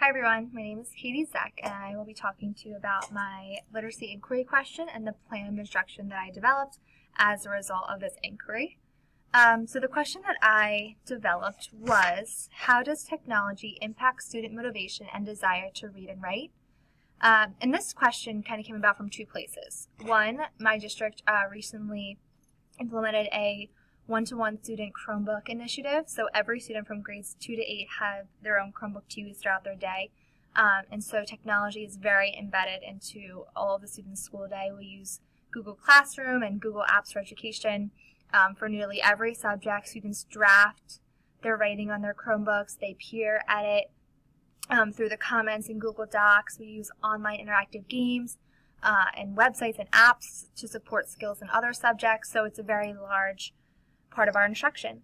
Hi everyone, my name is Katie Zeck and I will be talking to you about my literacy inquiry question and the plan of instruction that I developed as a result of this inquiry. So the question that I developed was, how does technology impact student motivation and desire to read and write? And this question kind of came about from two places. One, my district recently implemented a one-to-one student Chromebook initiative. So every student from grades 2 to 8 have their own Chromebook to use throughout their day. And so technology is very embedded into all of the students' school day. We use Google Classroom and Google Apps for Education for nearly every subject. Students draft their writing on their Chromebooks. They peer edit through the comments in Google Docs. We use online interactive games and websites and apps to support skills in other subjects. So it's a very large part of our instruction.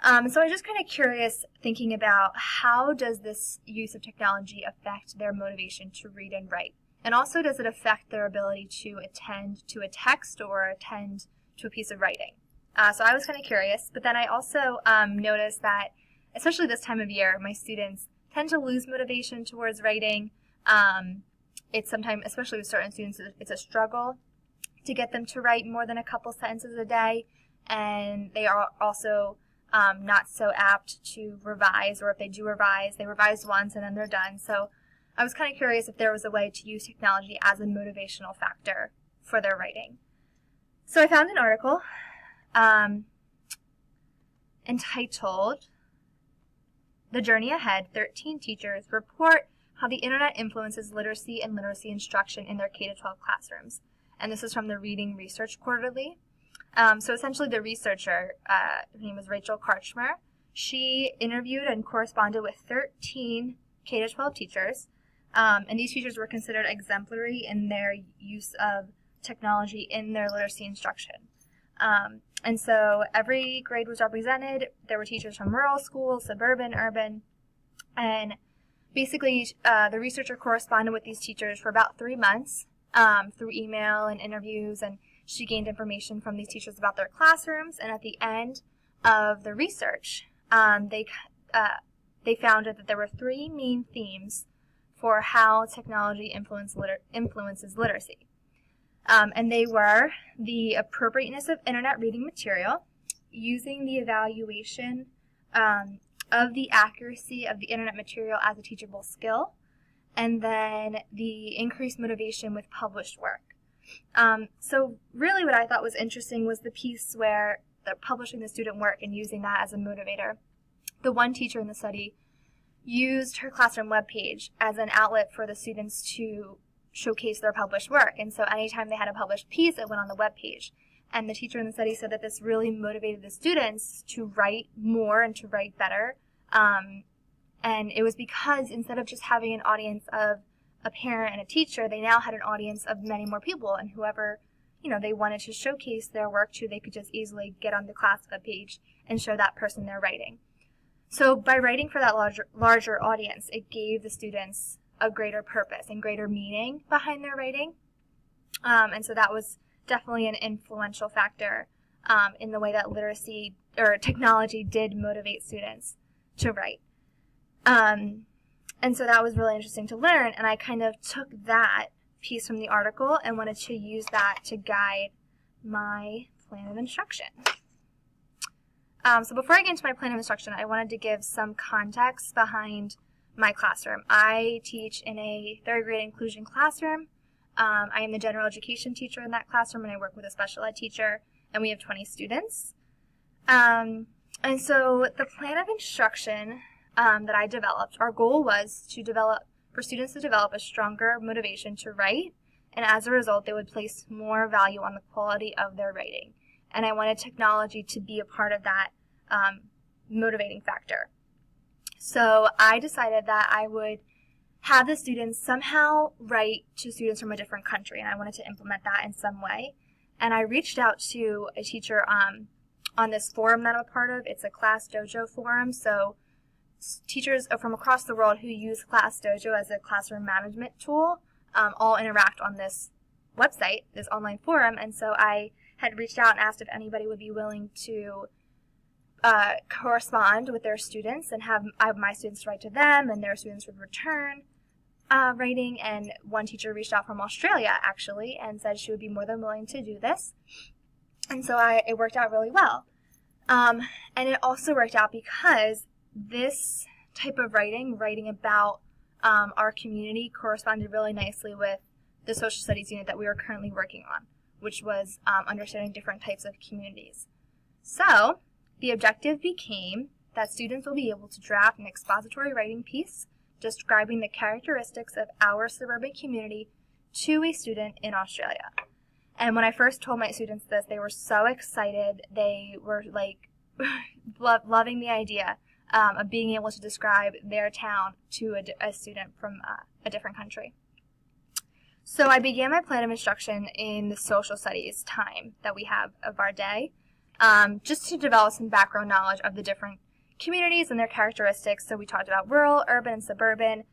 So I was just kind of curious thinking about how does this use of technology affect their motivation to read and write? And also, does it affect their ability to attend to a text or attend to a piece of writing? So I was kind of curious, but then I also noticed that, especially this time of year, my students tend to lose motivation towards writing. It's sometimes, especially with certain students, it's a struggle to get them to write more than a couple sentences a day. And they are also not so apt to revise, or if they do revise, they revise once and then they're done. So I was kind of curious if there was a way to use technology as a motivational factor for their writing. So I found an article entitled, "The Journey Ahead, 13 Teachers Report How the Internet Influences Literacy and Literacy Instruction in Their K-12 Classrooms." And this is from the Reading Research Quarterly. So essentially the researcher, her name was Rachel Karchmer, she interviewed and corresponded with 13 K-12 teachers, and these teachers were considered exemplary in their use of technology in their literacy instruction. And so every grade was represented. There were teachers from rural schools, suburban, urban, and basically the researcher corresponded with these teachers for about 3 months through email and interviews, and she gained information from these teachers about their classrooms. And at the end of the research, they found that there were 3 main themes for how technology influences literacy. And they were the appropriateness of internet reading material, using the evaluation of the accuracy of the internet material as a teachable skill, and then the increased motivation with published work. So really what I thought was interesting was the piece where they're publishing the student work and using that as a motivator. The one teacher in the study used her classroom webpage as an outlet for the students to showcase their published work. And so anytime they had a published piece, it went on the webpage. And the teacher in the study said that this really motivated the students to write more and to write better. And it was because instead of just having an audience of a parent and a teacher, they now had an audience of many more people, and whoever they wanted to showcase their work to, they could just easily get on the class webpage and show that person their writing. So by writing for that larger audience, it gave the students a greater purpose and greater meaning behind their writing, and so that was definitely an influential factor in the way that literacy or technology did motivate students to write. And so that was really interesting to learn, and I kind of took that piece from the article and wanted to use that to guide my plan of instruction. So before I get into my plan of instruction, I wanted to give some context behind my classroom. I teach in a third grade inclusion classroom. I am the general education teacher in that classroom, and I work with a special ed teacher, and we have 20 students. And so the plan of instruction that I developed, our goal was for students to develop a stronger motivation to write, and as a result, they would place more value on the quality of their writing. And I wanted technology to be a part of that motivating factor. So I decided that I would have the students somehow write to students from a different country, and I wanted to implement that in some way. And I reached out to a teacher on this forum that I'm a part of. It's a Class Dojo forum, so teachers from across the world who use Class Dojo as a classroom management tool all interact on this website, this online forum, and so I had reached out and asked if anybody would be willing to correspond with their students and have my students write to them, and their students would return writing. And one teacher reached out from Australia, actually, and said she would be more than willing to do this. And so it worked out really well. And it also worked out because this type of writing about our community, corresponded really nicely with the social studies unit that we were currently working on, which was understanding different types of communities. So the objective became that students will be able to draft an expository writing piece describing the characteristics of our suburban community to a student in Australia. And when I first told my students this, they were so excited. They were like loving the idea of being able to describe their town to a student from a different country. So I began my plan of instruction in the social studies time that we have of our day, just to develop some background knowledge of the different communities and their characteristics. So we talked about rural, urban, and suburban.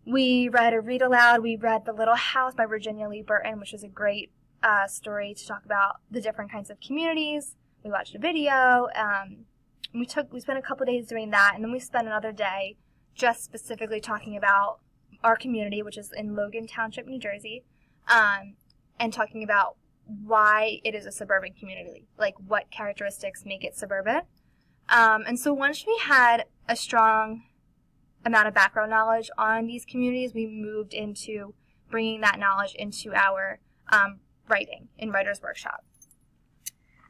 We read a read aloud. We read The Little House by Virginia Lee Burton, which is a great story to talk about the different kinds of communities. We watched a video. We spent a couple days doing that, and then we spent another day just specifically talking about our community, which is in Logan Township, New Jersey, and talking about why it is a suburban community, like what characteristics make it suburban. And so once we had a strong amount of background knowledge on these communities, we moved into bringing that knowledge into our writing in Writer's Workshop.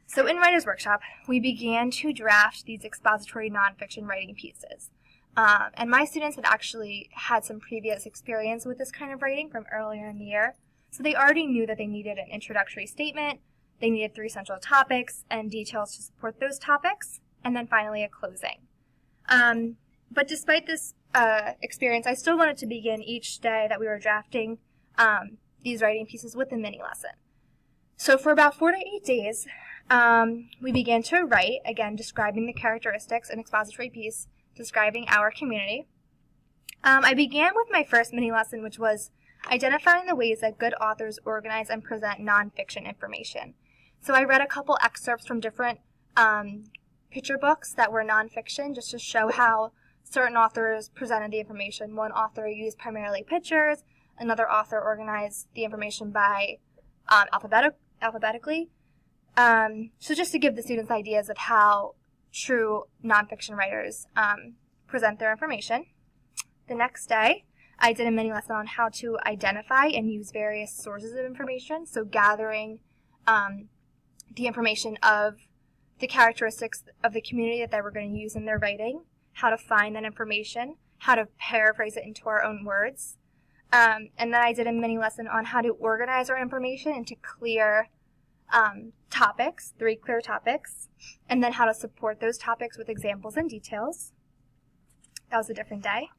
So in Writer's Workshop, we began to draft these expository nonfiction writing pieces. And my students had actually had some previous experience with this kind of writing from earlier in the year. So they already knew that they needed an introductory statement, they needed 3 central topics and details to support those topics, and then finally a closing. But despite this experience, I still wanted to begin each day that we were drafting these writing pieces with a mini lesson. So for about 4 to 8 days, we began to write, again, describing the characteristics, an expository piece describing our community. I began with my first mini lesson, which was identifying the ways that good authors organize and present nonfiction information. So I read a couple excerpts from different picture books that were nonfiction, just to show how certain authors presented the information. One author used primarily pictures, another author organized the information by alphabetically. So just to give the students ideas of how true nonfiction writers present their information. The next day, I did a mini lesson on how to identify and use various sources of information, so gathering the information of the characteristics of the community that they were going to use in their writing, how to find that information, how to paraphrase it into our own words. And then I did a mini lesson on how to organize our information into clear topics, 3 clear topics, and then how to support those topics with examples and details. That was a different day.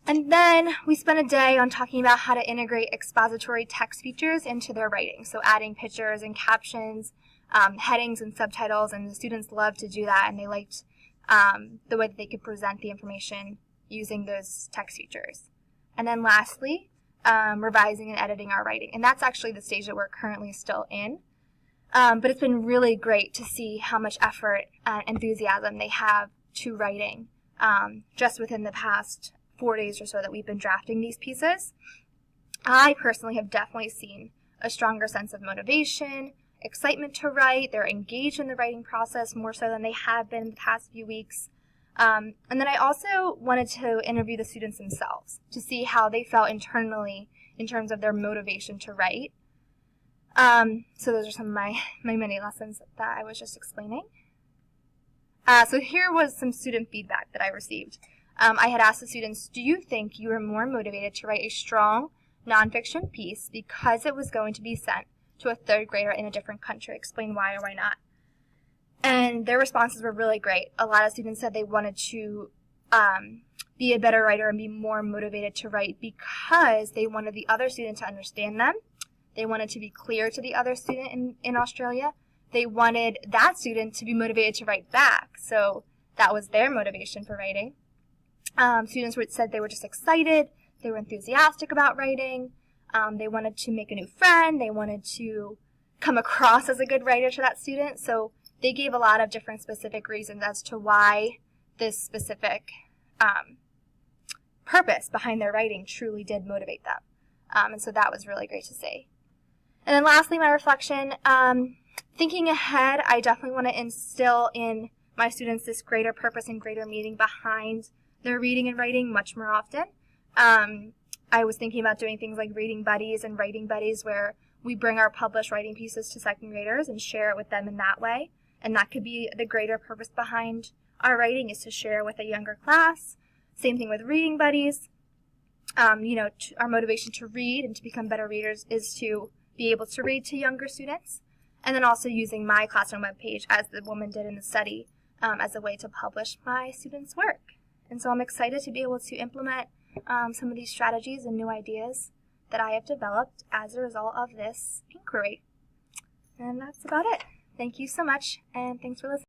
And then we spent a day on talking about how to integrate expository text features into their writing, so adding pictures and captions, headings and subtitles, and the students loved to do that, and they liked the way that they could present the information using those text features. And then lastly, revising and editing our writing, and that's actually the stage that we're currently still in. But it's been really great to see how much effort and enthusiasm they have to writing just within the past 4 days or so that we've been drafting these pieces. I personally have definitely seen a stronger sense of motivation, excitement to write. They're engaged in the writing process more so than they have been in the past few weeks. And then I also wanted to interview the students themselves to see how they felt internally in terms of their motivation to write. So those are some of my mini lessons that I was just explaining. So here was some student feedback that I received. I had asked the students, do you think you were more motivated to write a strong nonfiction piece because it was going to be sent to a 3rd grader in a different country? Explain why or why not. And their responses were really great. A lot of students said they wanted to be a better writer and be more motivated to write because they wanted the other student to understand them. They wanted to be clear to the other student in Australia. They wanted that student to be motivated to write back. So that was their motivation for writing. Students said they were just excited. They were enthusiastic about writing. They wanted to make a new friend. They wanted to come across as a good writer to that student. So they gave a lot of different specific reasons as to why this specific purpose behind their writing truly did motivate them. And so that was really great to see. And then lastly, my reflection, thinking ahead, I definitely want to instill in my students this greater purpose and greater meaning behind their reading and writing much more often. I was thinking about doing things like reading buddies and writing buddies where we bring our published writing pieces to second graders and share it with them in that way. And that could be the greater purpose behind our writing, is to share with a younger class. Same thing with reading buddies. Our motivation to read and to become better readers is to be able to read to younger students. And then also using my classroom webpage, as the woman did in the study, as a way to publish my students' work. And so I'm excited to be able to implement some of these strategies and new ideas that I have developed as a result of this inquiry. And that's about it. Thank you so much, and thanks for listening.